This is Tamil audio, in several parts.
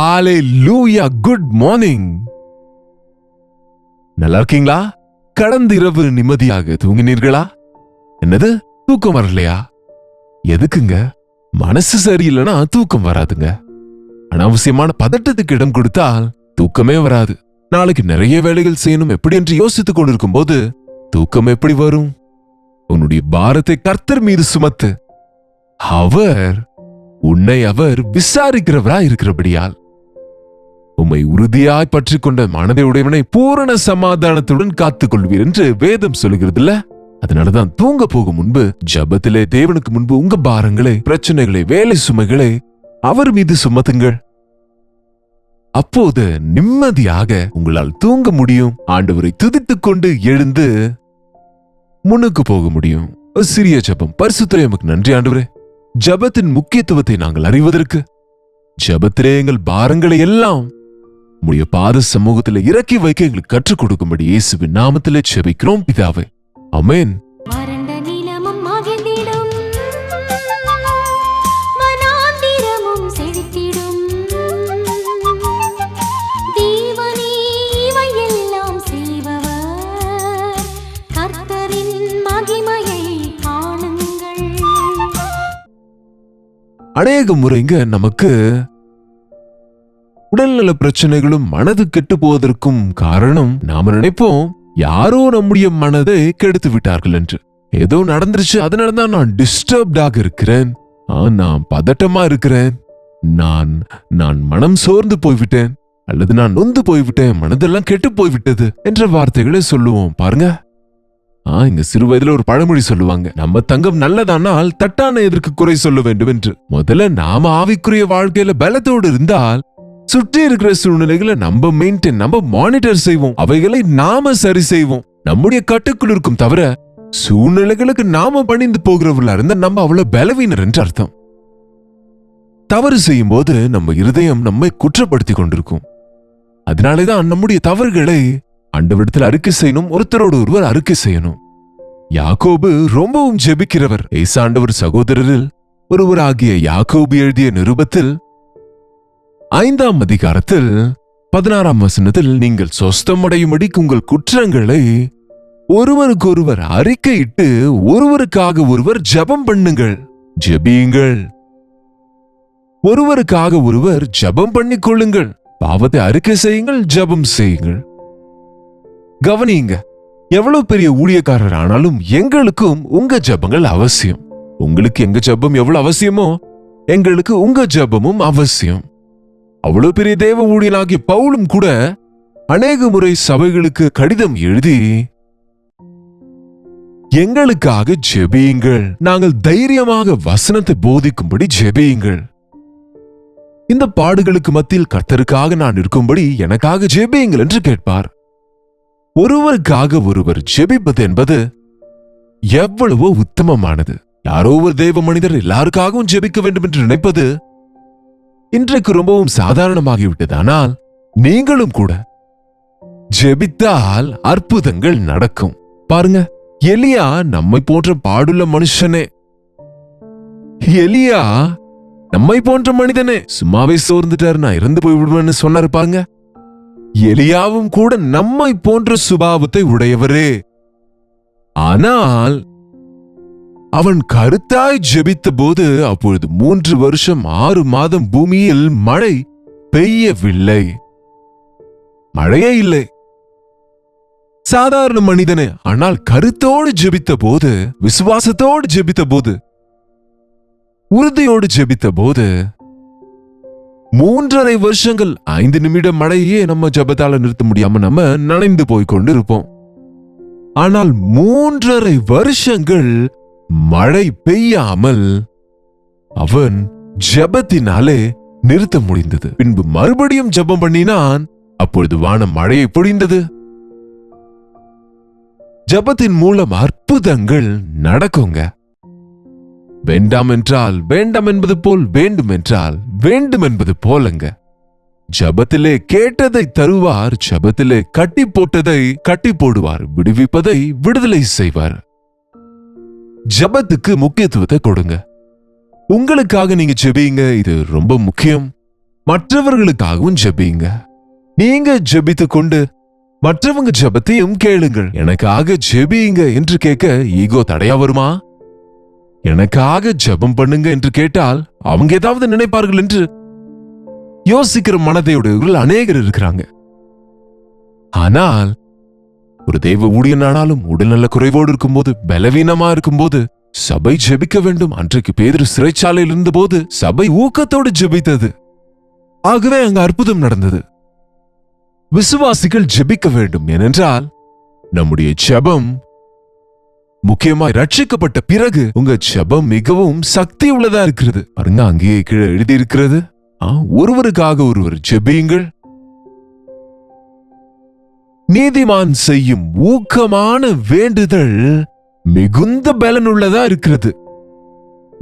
ஹalleluya, குட் மார்னிங். நல்லா இருக்கீங்களா? கடந்த இரவு நிம்மதியாக தூங்கினீர்களா? என்னது, தூக்கம் வரலையா? எதுக்குங்க? மனசு சரியில்லைன்னா தூக்கம் வராதுங்க. அனாவசியமான பதட்டத்துக்கு இடம் கொடுத்தால் தூக்கமே வராது. நாளைக்கு நிறைய வேலைகள் செய்யணும் எப்படி என்று யோசித்துக் கொண்டிருக்கும் போது தூக்கம் எப்படி வரும்? உன்னுடைய பாரத்தை கர்த்தர் மீது சுமத்து. அவர் விசாரிக்கிறவராய் இருக்கிறபடியால் உம்மை உறுதியாய் பற்றி கொண்ட மனதை உடையவனை பூரண சமாதானத்துடன் காத்துக் கொள்வீர் என்று வேதம் சொல்லுகிறது இல்ல? அதனாலதான் தூங்க போகும் முன்பு ஜபத்திலே தேவனுக்கு முன்பு உங்க பாரங்களை, பிரச்சனைகளை, வேலை சுமைகளை அவர் மீது சுமத்துங்கள். அப்போது நிம்மதியாக உங்களால் தூங்க முடியும். ஆண்டவரை துதித்துக் கொண்டு எழுந்து முன்னுக்கு போக முடியும். ஒரு சிறிய ஜபம். பரிசுத்தரே, உமக்கு நன்றி ஆண்டவரே. ஜபத்தின் முக்கியத்துவத்தை நாங்கள் அறிவதற்கு, ஜபத்திலே எங்கள் பாரங்களை எல்லாம் உம்முடைய பாத சமூகத்தில் இறக்கி வைக்க எங்களுக்கு கற்றுக் கொடுக்கும்படி இயேசுவின் நாமத்திலே ஜெபிக்கிறோம் பிதாவே, ஆமென். அநேக முறைங்க நமக்கு உடல்நல பிரச்சனைகளும் மனது கெட்டு போவதற்கும் காரணம் நாம நினைப்போம் யாரோ நம்முடைய மனதை கெடுத்து விட்டார்கள் என்று. ஏதோ நடந்துருச்சு, அதனாலதான் நான் டிஸ்டர்ப்டாக இருக்கிறேன், நான் பதட்டமா இருக்கிறேன், நான் மனம் சோர்ந்து போய்விட்டேன், அல்லது நான் நொந்து போய்விட்டேன், மனதெல்லாம் கெட்டு போய்விட்டது என்ற வார்த்தைகளை சொல்லுவோம் பாருங்க. இங்க சிறு வயதுல ஒரு பழமொழி சொல்லுவாங்க, நம்ம தங்கம் நல்லதானால் தட்டான எதற்கு குறை சொல்ல வேண்டும் என்று. முதல்ல நாம ஆவிக்குரிய வாழ்க்கையில பலத்தோடு இருந்தால் சுற்றி இருக்கிற சூழ்நிலைகளை நம்ம மானிட்டர் செய்வோம், அவைகளை நாம சரி செய்வோம், நம்முடைய கட்டுக்குள் இருக்கும். தவிர சூழ்நிலைகளுக்கு நாம பணிந்து போகிறவர்களா இருந்தா நம்ம அவ்வளவு பலவீனர் என்று அர்த்தம். தவறு செய்யும் போது நம்ம இருதயம் நம்மை குற்றப்படுத்தி கொண்டிருக்கும். அதனாலேதான் நம்முடைய தவறுகளை ஆண்டவரிடத்தில் அறிக்கை செய்யணும், ஒருத்தரோடு ஒருவர் அறிக்கை செய்யணும். யாக்கோபு ரொம்பவும் ஜெபிக்கிறவர். ஏசாண்டவர் சகோதரரில் ஒருவராகிய யாக்கோபு எழுதிய நிருபத்தில் 5ஆம் அதிகாரத்தில் 16ஆம் வசனத்தில், நீங்கள் சொஸ்தமடையும்படி உங்கள் குற்றங்களை ஒருவருக்கொருவர் அறிக்கையிட்டு ஒருவருக்காக ஒருவர் ஜெபம் பண்ணுங்கள், ஜெபியுங்கள். ஒருவருக்காக ஒருவர் ஜெபம் பண்ணிக் கொள்ளுங்கள். பாவத்தை அறிக்கை செய்யுங்கள், ஜெபம் செய்யுங்கள். கவனியுங்க, எவ்வளவு பெரிய ஊழியக்காரர் ஆனாலும் எங்களுக்கும் உங்க ஜெபங்கள் அவசியம். உங்களுக்கு எங்க ஜெபம் எவ்வளவு அவசியமோ எங்களுக்கு உங்க ஜெபமும் அவசியம். அவ்வளவு பெரிய தேவ ஊழியனாகிய பவுலும் கூட அநேக முறை சபைகளுக்கு கடிதம் எழுதி எங்களுக்காக ஜெபியுங்கள், நாங்கள் தைரியமாக வசனத்தை போதிக்கும்படி ஜெபியுங்கள், இந்த பாடுகளுக்கு மத்தியில் கர்த்தருக்காக நான் இருக்கும்படி எனக்காக ஜெபியுங்கள் என்று கேட்பார். ஒருவருக்காக ஒருவர் ஜெபிப்பது என்பது எவ்வளவோ உத்தமமானது. யாரோ ஒரு தேவ மனிதர் எல்லாருக்காகவும் ஜெபிக்க வேண்டும் என்று நினைப்பது இன்றைக்கு ரொம்பவும் சாதாரணமாகிவிட்டது. ஆனால் நீங்களும் கூட ஜெபித்தால் அற்புதங்கள் நடக்கும். பாருங்க, எலியா நம்மை போன்ற பாடுள்ள மனுஷனே, எலியா நம்மை போன்ற மனிதனே, சும்மாவே சோர்ந்துட்டாரு, நான் இறந்து போய் விடுவேன்னு சொன்னாரு பாருங்க. எலியாவும் கூட நம்மை போன்ற சுபாவத்தை உடையவரே. ஆனால் அவன் கருத்தாய் ஜெபித்த போது அப்பொழுது 3 வருஷம் 6 மாதம் பூமியில் மழை பெய்யவில்லை, மழையே இல்லை. சாதாரண மனிதனே, ஆனால் கருத்தோடு ஜெபித்த போது, விசுவாசத்தோடு ஜெபித்த போது, உறுதியோடு ஜெபித்த போது 3.5 வருஷங்கள் 5 நிமிடம் மழையே நம்ம ஜெபத்தால நிறுத்த முடியாம நம்ம நனைந்து போய்கொண்டு இருப்போம். ஆனால் 3.5 வருஷங்கள் மழை பெய்யாமல் அவன் ஜெபத்தினாலே நிறுத்த முடிந்தது. பின்பு மறுபடியும் ஜெபம் பண்ணினான், அப்பொழுது வானம் மழையை பொழிந்தது. ஜெபத்தின் மூலம் அற்புதங்கள் நடக்குங்க. வேண்டாம் என்றால் வேண்டாம் என்பது போல், வேண்டும் என்றால் வேண்டும் என்பது போலங்க. ஜபத்திலே கேட்டதை தருவார், ஜபத்திலே கட்டி போட்டதை கட்டி போடுவார், விடுவிப்பதை விடுதலை செய்வார். ஜபத்துக்கு முக்கியத்துவத்தை கொடுங்க. உங்களுக்காக நீங்க ஜெபிங்க, இது ரொம்ப முக்கியம். மற்றவர்களுக்காகவும் ஜெபிங்க. நீங்க ஜெபித்துக் கொண்டு மற்றவங்க ஜெபத்தையும் கேளுங்கள். எனக்காக ஜெபிங்க என்று கேட்க ஈகோ தடையா வருமா? எனக்காக ஜெபம் பண்ணுங்க என்று கேட்டால் அவங்க ஏதாவது நினைப்பார்கள் என்று யோசிக்கிற மனதையுடைய அநேகர் இருக்கிறாங்க. ஆனால் ஒரு தெய்வ ஊழியனானாலும் உடல்நல குறைவோடு இருக்கும்போது, பலவீனமா இருக்கும்போது சபை ஜெபிக்க வேண்டும். அன்றைக்கு பேதுரு சிறைச்சாலையில் இருந்தபோது சபை ஊக்கத்தோடு ஜெபித்தது. ஆகவே அங்கு அற்புதம் நடந்தது. விசுவாசிகள் ஜெபிக்க வேண்டும். ஏனென்றால் நம்முடைய ஜெபம், முக்கியமாய் ரட்சிக்கப்பட்ட பிறகு உங்க ஜெபம் மிகவும் சக்தி உள்ளதா இருக்கிறது. பாருங்க, அங்கேயே கீழே எழுதி இருக்கிறது, ஒருவருக்காக ஒருவர் ஜெபியுங்கள். நீதிமான் செய்யும் ஊக்கமான வேண்டுதல் மிகுந்த பலனுள்ளதா இருக்கிறது.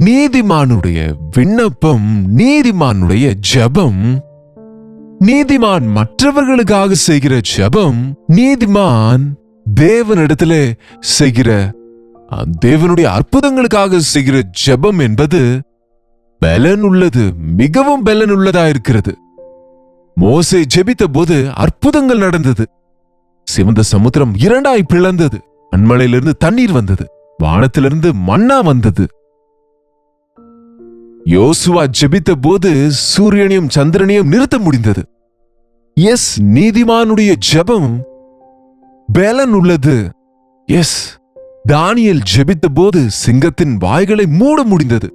நீதிமானுடைய விண்ணப்பம், நீதிமானுடைய ஜெபம், நீதிமான் மற்றவர்களுக்காக செய்கிற ஜெபம், நீதிமான் தேவனிடத்திலே செய்கிற தேவனுடைய அற்புதங்களுக்காக செய்கிற ஜெபம் என்பது பலன் உள்ளது, மிகவும் பலன் உள்ளதா இருக்கிறது. மோசே ஜெபித்த போது அற்புதங்கள் நடந்தது. சிவந்த சமுத்திரம் இரண்டாய் பிளந்தது. அன்மலையிலிருந்து தண்ணீர் வந்தது. வானத்திலிருந்து மன்னா வந்தது. யோசுவா ஜெபித்த போது சூரியனையும் சந்திரனையும் நிறுத்த முடிந்தது. எஸ், நீதிமானுடைய ஜெபம் பலன் உள்ளது. எஸ், தானியேல் ஜெபித்த போது சிங்கத்தின் வாய்களை மூட முடிந்தது.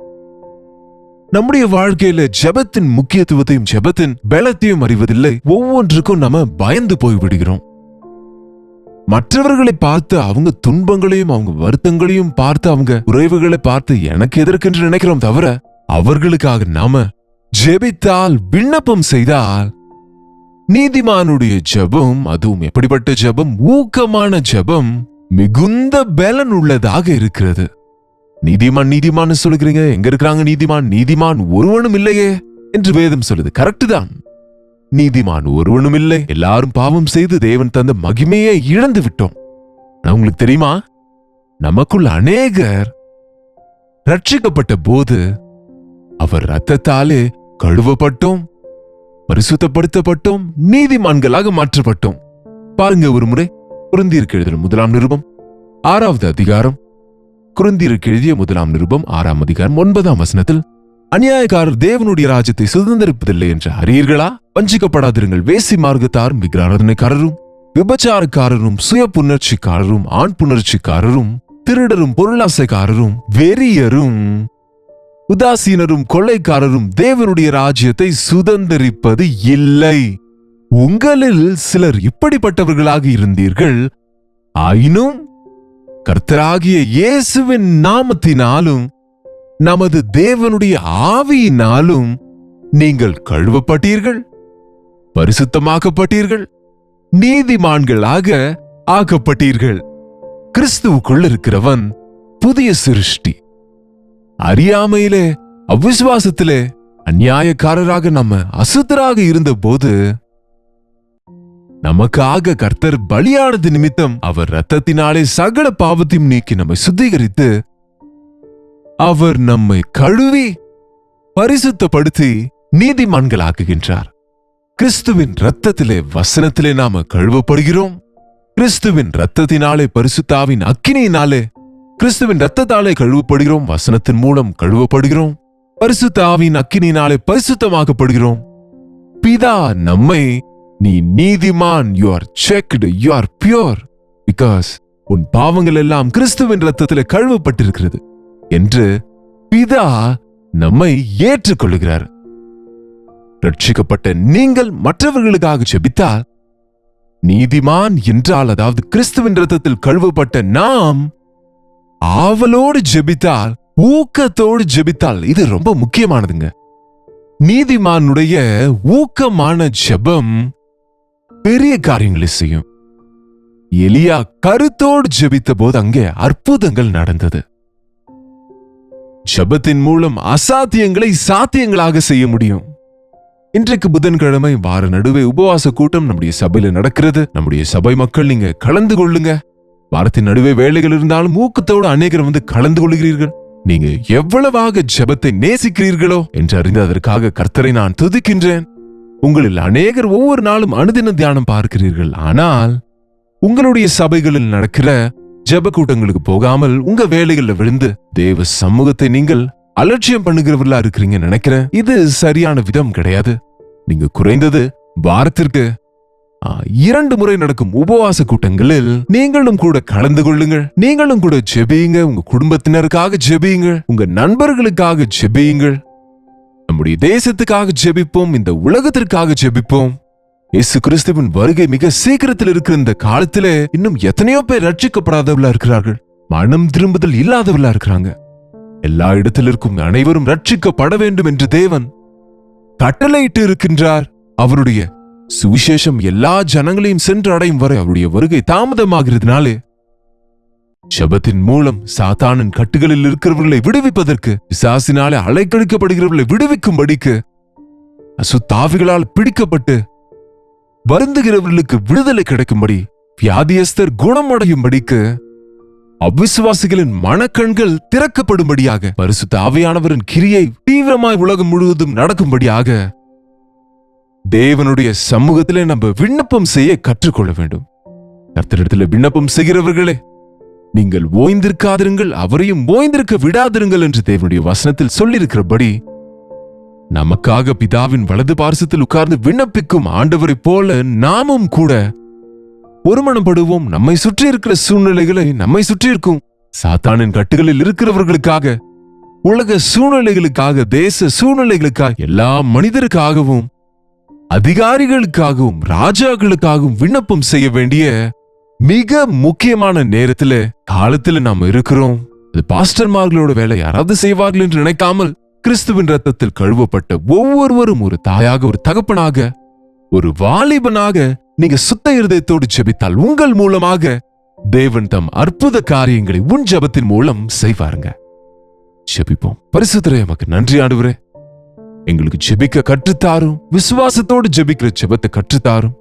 நம்முடைய வாழ்க்கையில ஜெபத்தின் முக்கியத்துவத்தையும் ஜெபத்தின் பலத்தையும் அறிவதில்லை. ஒவ்வொன்றுக்கும் நம்ம பயந்து போய்விடுகிறோம். மற்றவர்களை பார்த்து அவங்க துன்பங்களையும் அவங்க வருத்தங்களையும் பார்த்து அவங்க உறவுகளை பார்த்து எனக்கு எதற்கென்று நினைக்கிறோம் தவிர, அவர்களுக்காக நாம ஜெபித்தால், விண்ணப்பம் செய்தால், நீதிமானுடைய ஜெபம், அதுவும் எப்படிப்பட்ட ஜெபம்? ஊக்கமான ஜெபம் மிகுந்த பலன் உள்ளதாக இருக்கிறது. நீதிமான் நீதிமான் சொல்லுகிறீங்க, எங்க இருக்கிறாங்க நீதிமான்? நீதிமான் ஒருவனும் இல்லையே என்று வேதம் சொல்லுது. கரெக்ட் தான், நீதிமான் ஒருவனும் இல்லை. எல்லாரும் பாவம் செய்து தேவன் தந்த மகிமையை இழந்து விட்டோம். உங்களுக்கு தெரியுமா, நமக்குள் அநேகர் ரட்சிக்கப்பட்ட போது அவர் இரத்தத்தாலே கழுவப்பட்டோம், பரிசுத்தப்படுத்தப்பட்டோம், நீதிமான்களாக மாற்றப்பட்டோம். பாருங்க, ஒரு முறை கொரிந்தியருக்கு எழுதிய 1 நிருபம் 6வது அதிகாரம், கொரிந்தியருக்கு எழுதிய 1 நிருபம் 6ஆம் அதிகாரம் 9ஆம் வசனத்தில், அநியாயக்காரர் தேவனுடைய ராஜ்யத்தை சுதந்திரிப்பதில்லை என்று அறியீர்களா? வஞ்சிக்கப்படாதிருங்கள். வேசி மார்க்கத்தாரும், விக்கிராராதனைக்காரரும், விபச்சாரக்காரரும், சுய புணர்ச்சிக்காரரும், ஆண் புணர்ச்சிக்காரரும், திருடரும், பொருளாசைக்காரரும், வெறியரும், உதாசீனரும், கொள்ளைக்காரரும் தேவனுடைய ராஜ்யத்தை சுதந்திரிப்பது இல்லை. உங்களில் சிலர் இப்படிப்பட்டவர்களாக இருந்தீர்கள். ஆயினும் கர்த்தராகிய இயேசுவின் நாமத்தினாலும் நமது தேவனுடைய ஆவியினாலும் நீங்கள் கழுவப்பட்டீர்கள், பரிசுத்தமாக்கப்பட்டீர்கள், நீதிமான்களாக ஆக்கப்பட்டீர்கள். கிறிஸ்துவுக்குள் இருக்கிறவன் புதிய சிருஷ்டி. அறியாமையிலே, அவிசுவாசத்திலே, அநியாயக்காரராக நம்ம அசுத்தராக இருந்த போது நமக்காக கர்த்தர் பலியானது நிமித்தம் அவர் இரத்தத்தினாலே சகல பாவத்தையும் நீக்கி நம்மை சுத்திகரித்து, அவர் நம்மை கழுவி பரிசுத்தப்படுத்தி நீதிமான்களாக்குகின்றார். கிறிஸ்துவின் இரத்தத்திலே, வசனத்திலே நாம கழுவப்படுகிறோம். கிறிஸ்துவின் இரத்தத்தினாலே, பரிசுத்தாவின் அக்கினியினாலே, கிறிஸ்துவின் இரத்தத்தாலே கழுவப்படுகிறோம். வசனத்தின் மூலம் கழுவப்படுகிறோம். பரிசுத்தாவின் அக்கினியினாலே பரிசுத்தமாக்கப்படுகிறோம். பிதா நம்மை, நீ நீதிமான், you are checked, you are pure, because உன் பாவங்கள் எல்லாம் கிறிஸ்துவின் இரத்தத்திலே கழுவப்பட்டிருக்கிறது என்று பிதா நம்மை ஏற்றுக்கொள்கிறார். ரட்சிக்கப்பட்ட நீங்கள் மற்றவர்களுக்காக ஜெபித்தால், நீதிமான் என்றால், அதாவது கிறிஸ்துவின் இரத்தத்தில் கழுவப்பட்ட நாம் ஆவலோடு ஜெபித்தால், ஊக்கத்தோடு ஜெபித்தால், இது ரொம்ப முக்கியமானதுங்க. நீதிமானுடைய ஊக்கமான ஜெபம் பெரிய காரியங்களை செய்யும். எலியா கருத்தோடு ஜெபித்த போது அங்கே அற்புதங்கள் நடந்தது. ஜெபத்தின் மூலம் அசாத்தியங்களை சாத்தியங்களாக செய்ய முடியும். இன்றைக்கு புதன்கிழமை வார நடுவே உபவாச கூட்டம் நம்முடைய சபையில நடக்கிறது. நம்முடைய சபை மக்கள், நீங்க கலந்து கொள்ளுங்க. வாரத்தின் நடுவே வேலைகள் இருந்தாலும் ஊக்கத்தோடு அநேகர் வந்து கலந்து கொள்கிறீர்கள். நீங்க எவ்வளவாக ஜெபத்தை நேசிக்கிறீர்களோ என்று அறிந்து அதற்காக கர்த்தரை நான் துதிக்கின்றேன். உங்களில் அநேகர் ஒவ்வொரு நாளும் அனுதின தியானம் பார்க்கிறீர்கள். ஆனால் உங்களுடைய சபைகளில் நடக்கிற ஜெப கூட்டங்களுக்கு போகாமல் உங்க வேலைகள்ல விழுந்து தேவ சமூகத்தை நீங்கள் அலட்சியம் பண்ணுகிறவர்களா இருக்கிறீங்க நினைக்கிறேன். இது சரியான விதம் கிடையாது. நீங்க குறைந்தது வாரத்திற்கு 2 முறை நடக்கும் உபவாச கூட்டங்களில் நீங்களும் கூட கலந்து கொள்ளுங்கள். நீங்களும் கூட ஜெபியுங்க. உங்க குடும்பத்தினருக்காக ஜெபியுங்கள். உங்க நண்பர்களுக்காக ஜெபியுங்கள். நம்முடைய தேசத்துக்காக ஜெபிப்போம். இந்த உலகத்திற்காக ஜெபிப்போம். இயேசு கிறிஸ்துவின் வருகை மிக சீக்கிரத்தில் இருக்கிற இந்த காலத்திலே இன்னும் எத்தனையோ பேர் ரட்சிக்கப்படாதவர்களா இருக்கிறார்கள். மனம் திரும்புதல் இல்லாதவர்களா இருக்கிறாங்க. எல்லா இடத்தில் இருக்கும் அனைவரும் ரட்சிக்கப்பட வேண்டும் என்று தேவன் கட்டளையிட்டு இருக்கின்றார். அவருடைய சுவிசேஷம் எல்லா ஜனங்களையும் சென்று அடையும் வரை அவருடைய வருகை தாமதமாகிறதுனாலே ஜெபத்தின் மூலம் சாத்தானின் கட்டுகளில் இருக்கிறவர்களை விடுவிப்பதற்கு, பிசாசினாலே அலைக்கழிக்கப்படுகிறவர்களை விடுவிக்கும்படிக்கு, அசுத்தாவிகளால் பிடிக்கப்பட்டு வருந்துகிறவர்களுக்கு விடுதலை கிடைக்கும்படி, வியாதியஸ்தர் குணமடையும்படிக்கு, அவிசுவாசிகளின் மனக்கண்கள் திறக்கப்படும்படியாக, பரிசுத்த ஆவியானவரின் கிரியை தீவிரமாய் உலகம் முழுவதும் நடக்கும்படியாக தேவனுடைய சமூகத்திலே நம்ம விண்ணப்பம் செய்ய கற்றுக்கொள்ள வேண்டும். கர்த்தரிடத்தில் விண்ணப்பம் செய்கிறவர்களே, நீங்கள் ஓய்ந்திருக்காதிருங்கள், அவரையும் ஓய்ந்திருக்க விடாதிருங்கள் என்று தேவனுடைய வசனத்தில் சொல்லியிருக்கிறபடி நமக்காக பிதாவின் வலது பார்சத்தில் உட்கார்ந்து விண்ணப்பிக்கும் ஆண்டவரை போல நாமும் கூட ஒருமனப்படுவோம். நம்மை சுற்றி இருக்கிற சூழ்நிலைகளை, நம்மை சுற்றி இருக்கும் சாத்தானின் கட்டுகளில் இருக்கிறவர்களுக்காக, உலக சூழ்நிலைகளுக்காக, தேச சூழ்நிலைகளுக்காக, எல்லா மனிதருக்காகவும், அதிகாரிகளுக்காகவும், ராஜாக்களுக்காகவும் விண்ணப்பம் செய்ய வேண்டிய மிக முக்கியமான நேரத்துல, காலத்துல நாம இருக்கிறோம். அது பாஸ்டர்மார்களோட வேலை யாராவது செய்வார்கள் என்று நினைக்காமல், கிறிஸ்துவின் ரத்தத்தில் கழுவப்பட்ட ஒவ்வொருவரும் ஒரு தாயாக, ஒரு தகப்பனாக, ஒரு வாலிபனாக நீங்க சுத்த இருதயத்தோடு ஜெபித்தால் உங்கள் மூலமாக தேவன் தம் அற்புத காரியங்களை உன் ஜெபத்தின் மூலம் செய்வாருங்க. ஜெபிப்போம். பரிசுத்தரே, எமக்கு நன்றி ஆண்டவரே. எங்களுக்கு ஜெபிக்க கற்றுத்தாரும். விசுவாசத்தோடு ஜெபிக்கிற ஜெபத்தை கற்றுத்தாரும்.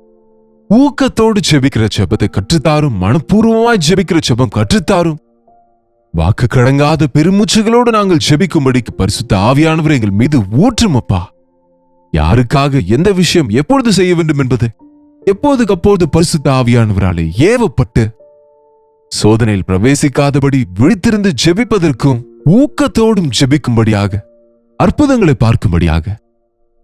ஊக்கத்தோடு ஜெபிக்கிற ஜெபத்தை கற்றுத்தாரும். மனப்பூர்வமாய் ஜெபிக்கிற ஜெபம் கற்றுத்தாரும். வாக்கு கடங்காத பெருமூச்சுகளோடு நாங்கள் ஜெபிக்கும்படிக்கு பரிசுத்த ஆவியானவர் எங்கள் மீது ஊற்றும் அப்பா. யாருக்காக எந்த விஷயம் எப்பொழுது செய்ய வேண்டும் என்பது எப்போதுக்கு அப்போது பரிசுத்த ஆவியானவராலே ஏவப்பட்டு சோதனையில் பிரவேசிக்காதபடி விழித்திருந்து ஜெபிப்பதற்கும் ஊக்கத்தோடும் ஜெபிக்கும்படியாக, அற்புதங்களை பார்க்கும்படியாக,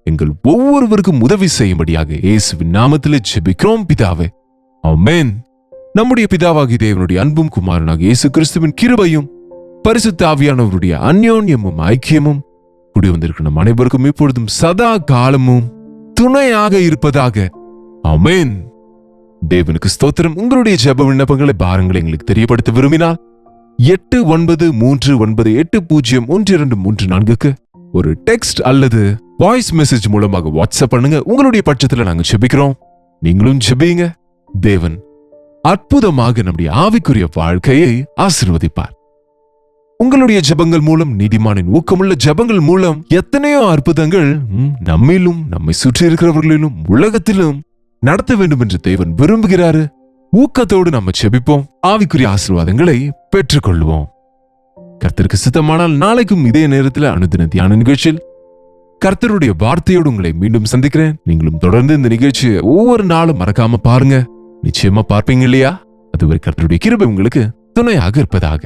எங்கள் ஒவ்வொருவருக்கும் உதவி செய்யும்படியாக இயேசுவின் நாமத்திலே ஜெபிக்கிறோம் பிதாவே. ஆமென். நம்முடைய பிதாவாகிய தேவனுடைய அன்பும் குமாரனாகிய இயேசு கிறிஸ்துவின் கிருபையும் பரிசுத்த ஆவியானவருடைய அந்யோன்யமும் ஐக்கியமும் கூடி வந்திருக்கிற நம் அனைவருக்கும் இப்பொழுதும் சதா காலமும் துணையாக இருப்பதாக. ஆமென். தேவனுக்கு ஸ்தோத்திரம். உங்களுடைய ஜெப விண்ணப்பங்களை, பாரங்களை எங்களுக்கு தெரியப்படுத்த விரும்பினால் 8939801234 ஒரு டெக்ஸ்ட் அல்லது வாய்ஸ் மெசேஜ் மூலமாக வாட்ஸ்அப் பண்ணுங்க. உங்களுடைய பட்சத்துல நாங்க ஜெபிக்கிறோம். நீங்களும் ஜெபிங்க. தேவன் அற்புதமாக நம்முடைய ஆவிக்குரிய வாழ்க்கையை ஆசீர்வதிப்பார். உங்களுடைய ஜெபங்கள் மூலம், நீதிமானின் ஊக்கமுள்ள ஜெபங்கள் மூலம் எத்தனையோ அற்புதங்கள் நம்மிலும், நம்மை சுற்றி இருக்கிறவர்களிலும், உலகத்திலும் நடத்த வேண்டும் என்று தேவன் விரும்புகிறாரு. ஊக்கத்தோடு நம்ம ஜெபிப்போம். ஆவிக்குரிய ஆசீர்வாதங்களை பெற்றுக்கொள்வோம். கர்த்தருக்கு சித்தமானால் நாளைக்கும் இதே நேரத்தில் அனுதின தியான நிகழ்ச்சியில் கர்த்தருடைய வார்த்தையோடு உங்களை மீண்டும் சந்திக்கிறேன். நீங்களும் தொடர்ந்து இந்த நிகழ்ச்சியை ஒவ்வொரு நாளும் மறக்காம பாருங்க. நிச்சயமா பார்ப்பீங்க இல்லையா? அதுவரை கர்த்தருடைய கிருபை உங்களுக்கு துணையாக இருப்பதாக.